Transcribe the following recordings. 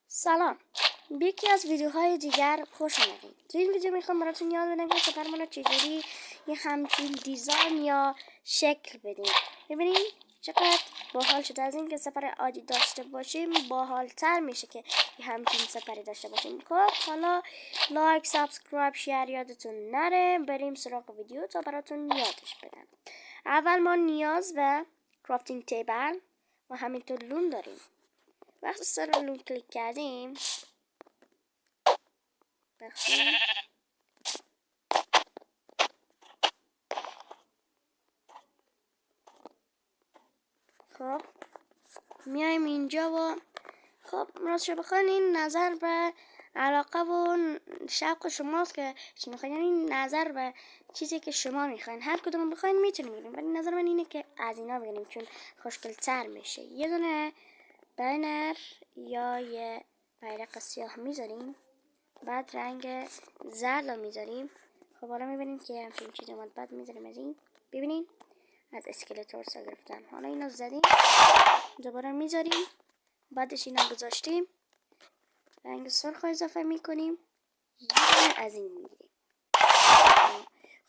سلام، به یکی از ویدیوهای دیگر خوش آمدید. تو این ویدیو میخوام براتون یاد بدم که سپرمون رو چجوری یه همچین دیزاین یا شکل بدیم. ببینید چقدر باحال شده. از این که سپر عادی داشته باشیم باحال تر میشه که یه همچین سپری داشته باشیم. خب حالا لایک، سابسکرایب، شیر یادتون نره. بریم سراغ ویدیو تا براتون یادش بدم. اول ما نیاز به کرافتینگ تیبل و همینطور لون داریم. وقتی سر لون کلیک کردیم خب میایم اینجا و خب راستش بخواین این نظر به علاقه و شوق شماست که چی میخواین، یعنی نظر به چیزی که شما میخواین. هر کدوم بخواین میتونیم بگیریم، ولی نظر من اینه که از اینا بگیریم چون خوشگل تر میشه. یه دونه بنر یا یه بیرق سیاه میذاریم، بعد رنگ زرد رو میذاریم. خب حالا میبینیم که همچین چیز اومد. بعد میذاریم از این، ببینین از اسکلتورس گرفتم. حالا اینو زدیم، دوباره میذاریم، بعدش اینا گذاشتیم، رنگ سرخ اضافه میکنیم، یه از این میگیریم.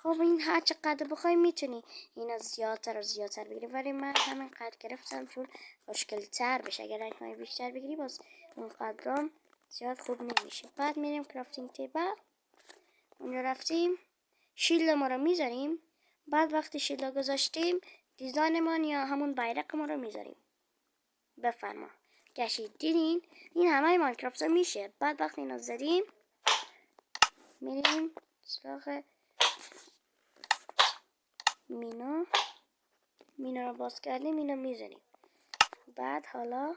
خب این هر چقدر بخوای میتونی اینا زیادتر و زیادتر بگیری، ولی من همین قدر گرفتم چون خوشگل تر بشه. اگر رنگ های بیشتر بگیری باز اون قدرام زیاد خوب نمیشه. بعد میریم کرافتینگ تیبل، اونجا رفتیم شیلد ما رو میذاریم. بعد وقتی شیلد گذاشتیم دیزاین ما یا همون بیرق ما رو میذاریم. بفرما گشید دیدین این همه ماینکرافت میشه. بعد وقتی اینو زدیم میریم سراغ مینو رو باز کردیم، اینو میذاریم. بعد حالا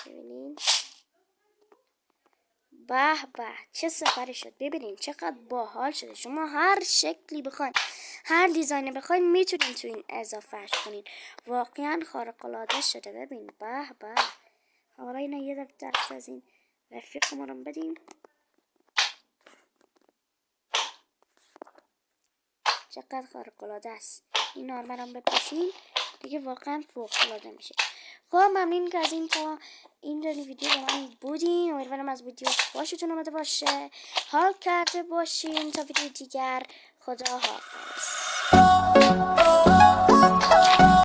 ببینین به به چه سپری شد. ببینین چقدر باحال شده. شما هر شکلی بخواین، هر دیزاینی بخواین میتونین تو این اضافهش کنین. واقعا خارق العاده شده. ببین به به. حالا اینا یه دفعه دست از این رفیق ما رو بدیم. چقدر خارق العاده است. این آرمر هم بپوشین دیگه واقعا فوق العاده میشه. خب ممنون که از این تا این ویدیو با من بودین. امیدوارم از ویدیو خوشتون اومده باشه، حال کرده باشین. تا ویدیو دیگر، خدا حافظ.